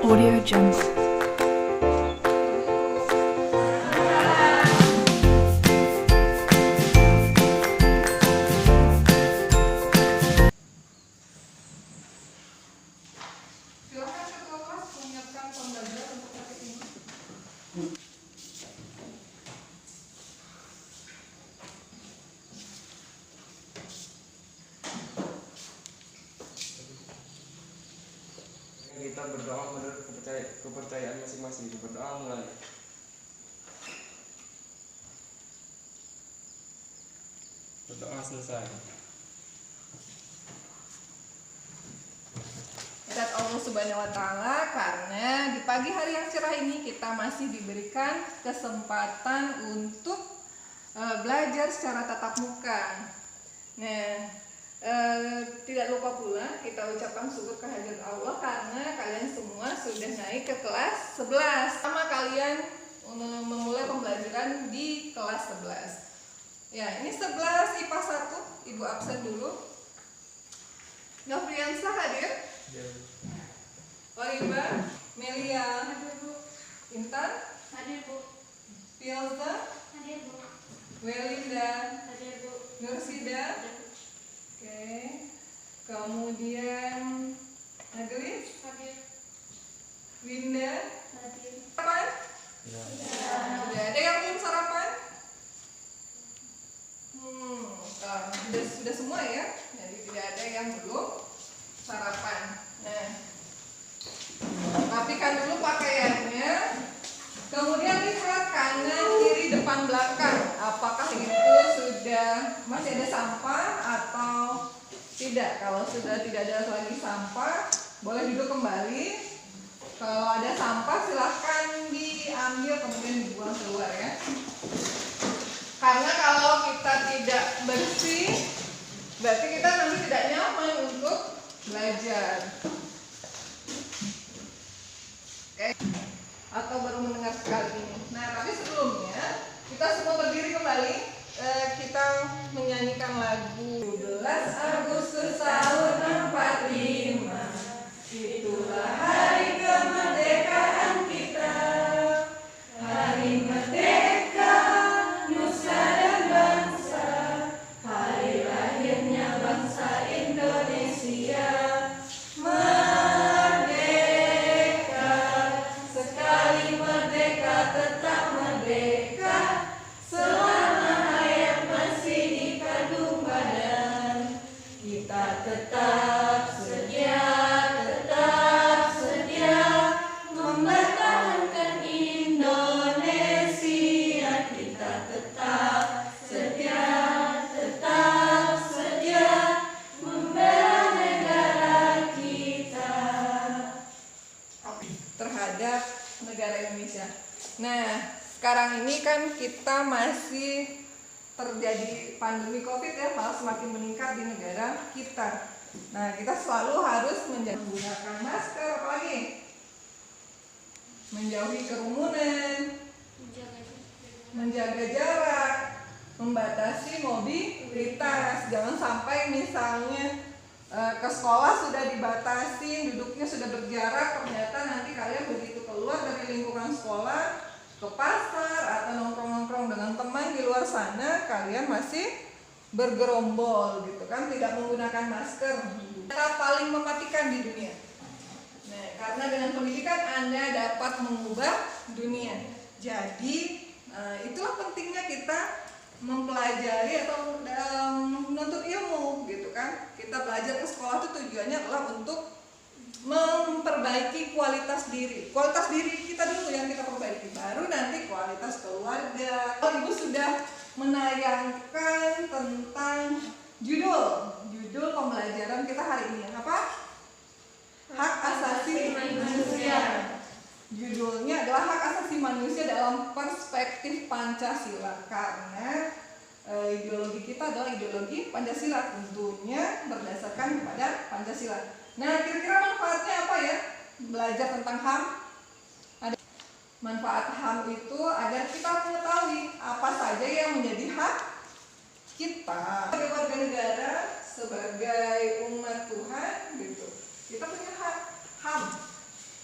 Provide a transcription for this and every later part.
Audio Jungle. Silakan ketua kelas menyiapkan pembelajaran untuk praktik ini. Kita berdoa menurut kepercayaan masing-masing. Berdoa mulai. Berdoa selesai. Kepada Allah Subhanahu wa Ta'ala, karena di pagi hari yang cerah ini kita masih diberikan kesempatan untuk belajar secara tatap muka. Nah, tidak lupa pula kita ucapkan syukur kehadirat Allah karena kalian semua sudah naik ke kelas 11. Sama kalian memulai pembelajaran di kelas 11. Ya, ini 11 IPA 1. Ibu absen dulu. Nofriansah hadir? Oliva, Melia, hadir Bu. Intan, Hadir Bu. Filza, Hadir Bu. Welinda, Hadir Bu. Nursida. Oke. Kemudian Naglis, Hadir. Winda. Hadir. Sarapan? Ya. Sudah ada yang belum sarapan? Sudah semua ya. Jadi tidak ada yang belum sarapan. Nah, rapikan dulu pakaiannya. Kemudian lihat kanan, kiri, depan, belakang. Apakah itu sudah masih ada sampah atau tidak? Kalau sudah tidak ada lagi sampah, boleh duduk kembali. Kalau ada sampah silahkan diambil kemudian dibuang keluar ya. Karena kalau kita tidak bersih, berarti kita nanti tidak nyaman untuk belajar. Oke. Atau baru mendengar sekali ini. Nah, tapi sebelumnya kita semua berdiri kembali. Kita menyanyikan lagu 17 Agustus tahun 45. Itulah hari kemerdekaan kita. Hari merdeka nusa dan bangsa. Hari lahirnya bangsa Indonesia. Merdeka, sekali merdeka tetap merdeka. Selama hayat masih di kandung badan, kita tetap sedia mempertahankan Indonesia. Kita tetap sedia membela negara kita terhadap negara Indonesia. Nah, sekarang ini kan kita masih terjadi pandemi COVID ya, malah semakin meningkat di negara kita. Nah, kita selalu harus menggunakan masker, apalagi menjauhi kerumunan, menjaga jarak, membatasi mobilitas. Jangan sampai misalnya ke sekolah sudah dibatasi, duduknya sudah berjarak, ternyata nanti kalian begitu keluar dari lingkungan sekolah ke pasar atau nongkrong-nongkrong dengan teman di luar sana, kalian masih bergerombol gitu kan, tidak menggunakan masker. Kita paling mematikan di dunia. Nah, karena dengan pendidikan Anda dapat mengubah dunia. Jadi itulah pentingnya kita mempelajari atau menuntut ilmu gitu kan. Kita belajar ke sekolah itu tujuannya adalah untuk memperbaiki kualitas diri. Kualitas diri kita dulu yang kita perbaiki, baru nanti kualitas keluarga. Ibu sudah menayangkan tentang judul pembelajaran kita hari ini. Apa? Hak asasi manusia. Judulnya adalah hak asasi manusia dalam perspektif Pancasila, karena ideologi kita adalah ideologi Pancasila, tentunya berdasarkan kepada Pancasila. Nah, kira-kira manfaatnya apa ya? Belajar tentang HAM. Ada manfaat HAM itu agar kita mengetahui apa saja yang menjadi hak kita sebagai warga negara, sebagai umat Tuhan gitu. Kita punya hak HAM,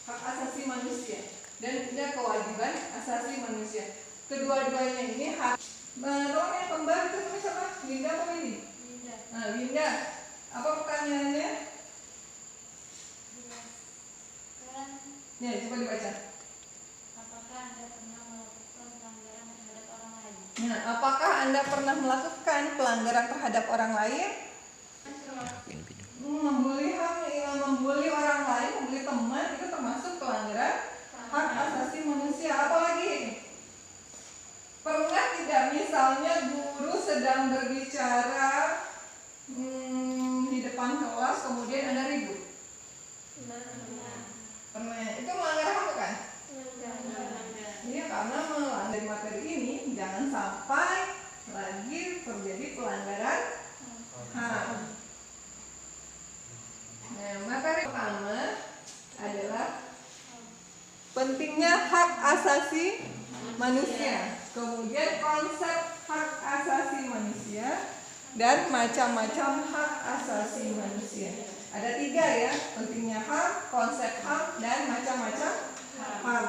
hak asasi asasi manusia dan punya kewajiban asasi manusia. Kedua-duanya ini hak. Tolong yang kembar itu namanya siapa? Linda apa Windy? Linda. Nah, Linda, apa pertanyaannya? Jelaskan Ya, coba dibaca. apakah Anda pernah melakukan pelanggaran terhadap orang lain? Nah, apakah Anda pernah melakukan pelanggaran terhadap orang lain? Membuli orang lain, membuli teman itu termasuk pelanggaran hak asasi manusia. Apalagi pernah tidak misalnya guru sedang berbicara di depan kelas kemudian Anda ribut? Pernah. Itu melanggar HAM bukan? Iya, karena melanggar materi ini jangan sampai lagi terjadi pelanggaran HAM. Nah, materi pertama adalah pentingnya hak asasi manusia, kemudian konsep hak asasi manusia, dan macam-macam hak asasi manusia. Ada 3 ya, pentingnya HAM, konsep HAM, dan macam-macam HAM.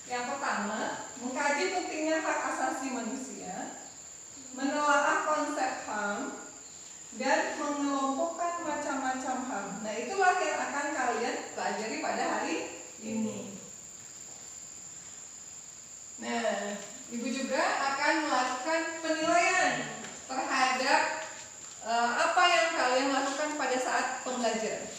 Yang pertama, mengkaji pentingnya hak asasi manusia, menelaah konsep HAM, dan mengelompokkan macam-macam HAM. Nah, itulah yang akan kalian pelajari pada hari ini. Nah, Ibu juga akan melakukan penilaian terhadap apa yang kalian lakukan pada saat pembelajaran.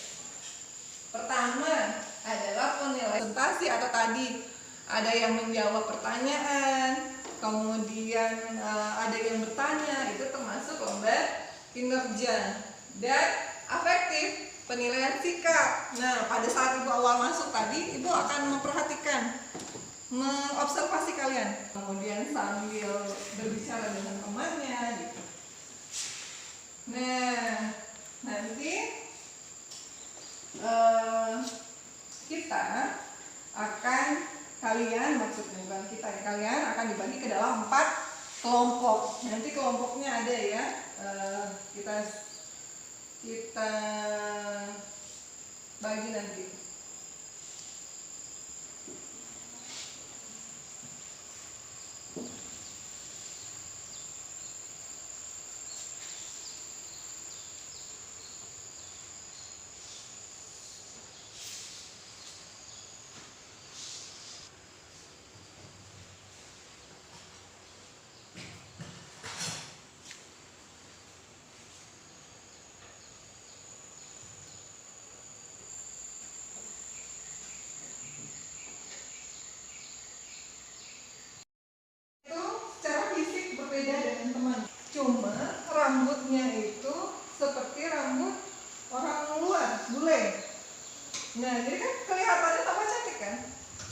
Pertama adalah penilaian presentasi atau tadi ada yang menjawab pertanyaan, kemudian ada yang bertanya, itu termasuk lomba kinerja. Dan afektif, penilaian sikap. Nah, pada saat Ibu awal masuk tadi, Ibu akan memperhatikan, mengobservasi kalian, kemudian sambil berbicara dengan temannya gitu. Nah, nanti kita akan, kalian maksudnya bukan kita ya, kalian akan dibagi ke dalam 4 kelompok. Nanti kelompoknya ada ya, kita bagi nanti. Cuma rambutnya itu seperti rambut orang luar, bule. Nah, jadi kan kelihatannya tambah cantik kan?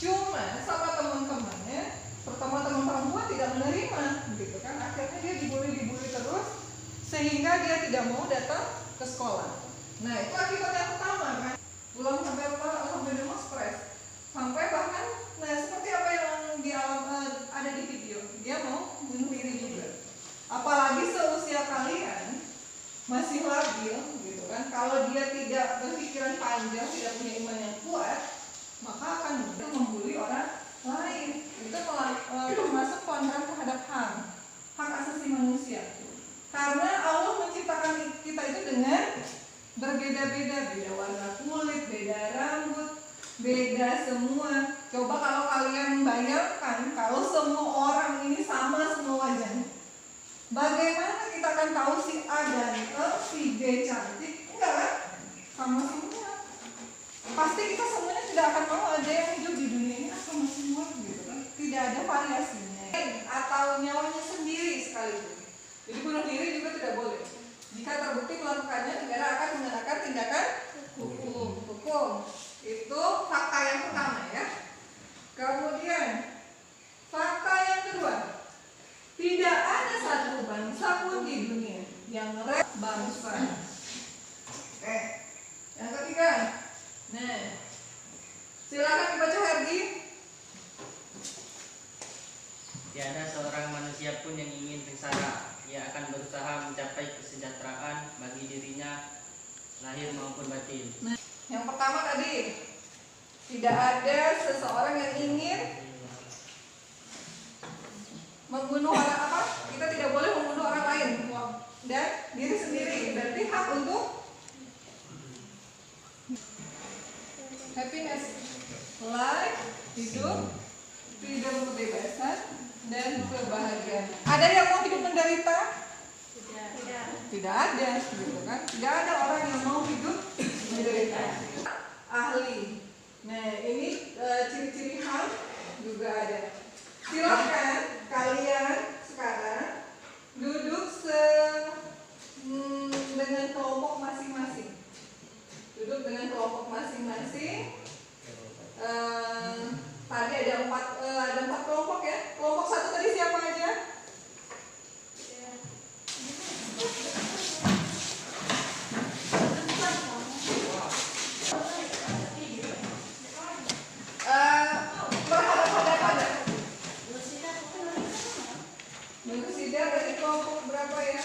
Cuma sama teman-temannya, pertama teman perempuan tidak menerima, gitu kan? Akhirnya dia dibully terus, sehingga dia tidak mau datang ke sekolah. Nah, itu akibat yang pertama kan? Pulang sampai rumah stres, sampai bahkan, nah seperti apa yang ada di video, dia mau bunuh diri juga. Apalagi seusia kalian masih labil gitu kan, kalau dia tidak berpikiran panjang, tidak punya iman yang kuat, maka akan mudah membuli orang lain. Itu termasuk pelanggaran terhadap HAM, hak asasi manusia. Karena Allah menciptakan kita itu dengan berbeda-beda, beda warna kulit, beda rambut, beda semua. Coba kalau kalian bayangkan kalau semua orang ini sama semua wajahnya, bagaimana kita akan tahu si A ganteng, si B cantik? Enggak kan? Sama semua. Pasti kita semuanya tidak akan mau ada yang hidup di dunia ini sama semua gitu kan? Tidak ada variasinya atau nyawanya sendiri sekalipun. Jadi bunuh diri juga tidak boleh. Jika terbukti melakukannya, negara akan menggunakan tindakan hukum. Itu fakta yang pertama ya. Kemudian fakta yang kedua, tidak ada satu bangsa pun di dunia yang bangsa. Oke. Yang ketiga, nah, silakan dibaca Herdi. Tiada seorang manusia pun yang ingin sengsara. Ia akan berusaha mencapai kesejahteraan bagi dirinya lahir maupun batin. Nah, yang pertama tadi, Tidak ada seseorang yang ingin membunuh orang apa? Kita tidak boleh membunuh orang lain dan diri sendiri. Berarti hak untuk happiness, life, hidup, freedom, kebebasan, dan kebahagiaan. Ada yang mau hidup menderita? Tidak. Tidak ada, gitu kan? Tidak ada orang yang mau hidup menderita. Ahli. Nah, ini ciri-ciri hak juga ada. Silakan kalian sekarang duduk dengan kelompok masing-masing. Duduk dengan kelompok masing-masing. Tadi ada empat kelompok ya. Kelompok satu tadi siapa aja? Berhadapan-hadapan. Nurusida dari kelompok berapa ya?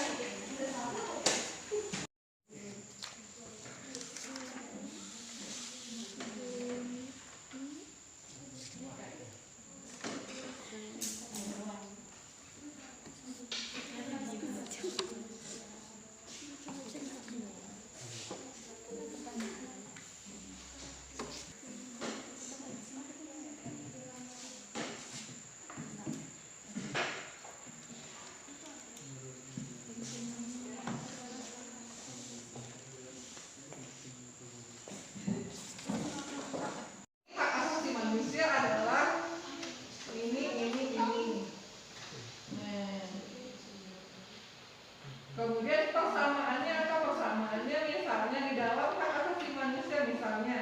Hak asasi manusia adalah ini. Nah, kemudian persamaannya misalnya di dalam hak asasi manusia misalnya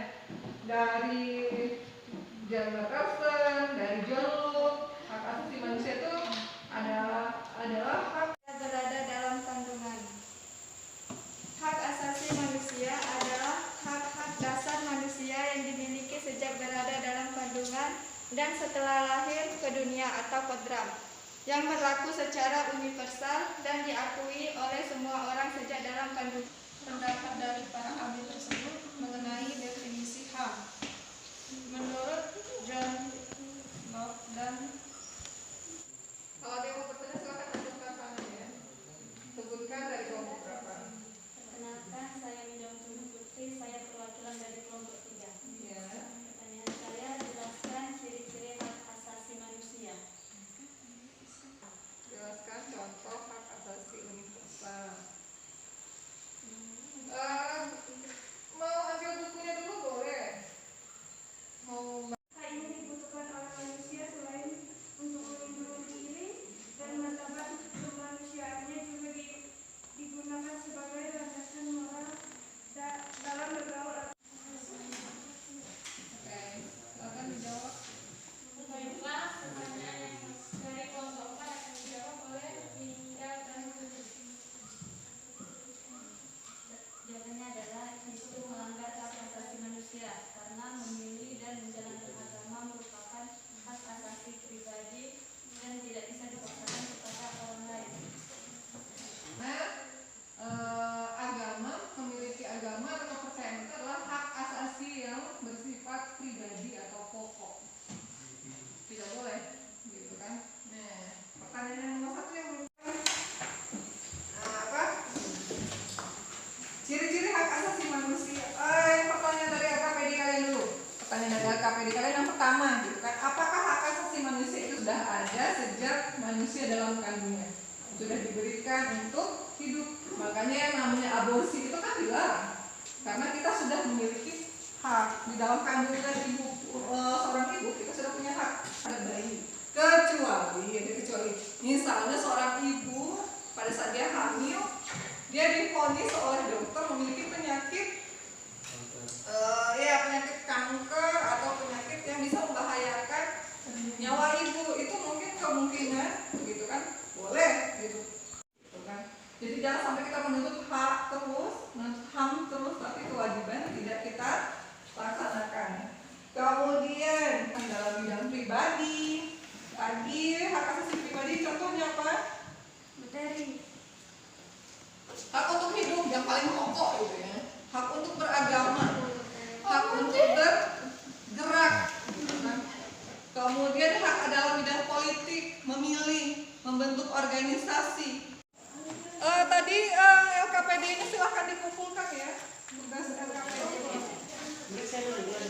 dari gender person, dari jeluk, hak asasi manusia itu adalah hak. Berada dalam kandungan. Hak asasi manusia adalah hak-hak dasar manusia yang dimiliki sejak berada dalam kandungan dan setelah lahir ke dunia atau kodram, yang berlaku secara universal dan diakui oleh semua orang sejak dalam kandungan. Pendapat dari para ahli tersebut mengenai definisi hak. Menurut John Locke dan Kalau ada yang mau bertanya silakan ajukan tangan ya. Sebutkan dari kelompok berapa. Perkenalkan, saya Minda Putri, saya perwakilan dari kelompok 3. Ya. Pertanyaan saya, jelaskan ciri-ciri hak asasi manusia. Jelaskan contoh hak asasi universal. Mau ambil bukunya dulu boleh? Mau Hak ini dibutuhkan oleh manusia selain untuk melindungi diri dan martabat kemanusiaannya juga digunakan sebagai landasan moral dalam bergaul. Oke, silakan dijawab. Baiklah, pertanyaan yang dari kelompok 4 akan dijawab oleh Linda dan jawabannya adalah itu melanggar hak asasi manusia karena memilih dan menjalankan agama merupakan hak asasi pribadi dan tidak bisa dipaksakan kepada orang lain. Nah, memiliki agama atau kepercayaan itu adalah hak asasi yang bersifat pribadi atau pokok. Tidak boleh, gitu kan? Nah, pertanyaan yang nomor 1 yang apa? Ciri-ciri hak asasi manusia. Pertanyaan dari AKPD kalian dulu. Pertanyaan dari AKPD kalian yang pertama, gitu kan? Apakah hak asasi manusia itu sudah ada sejak manusia dalam kandungan? Sudah diberikan untuk hidup. Makanya yang namanya aborsi itu kan dilarang. Karena kita sudah memiliki hak di dalam kandungan seorang ibu, kita sudah punya hak ada bayi. Kecuali misalnya seorang ibu pada saat dia hamil, dia divonis oleh dokter memiliki penyakit penyakit kanker atau penyakit yang bisa membahayakan nyawa ibu. Itu mungkin kemungkinan gitu kan boleh gitu kan. Jadi jangan sampai kita menuntut hak terus, HAM terus, tapi kewajiban tidak kita laksanakan. Kemudian dalam bidang pribadi, tadi hak asasi pribadi contohnya apa? Materi. Hak untuk hidup yang paling pokok gitu ya. Hak untuk beragama, hak untuk bergerak,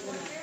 Oke.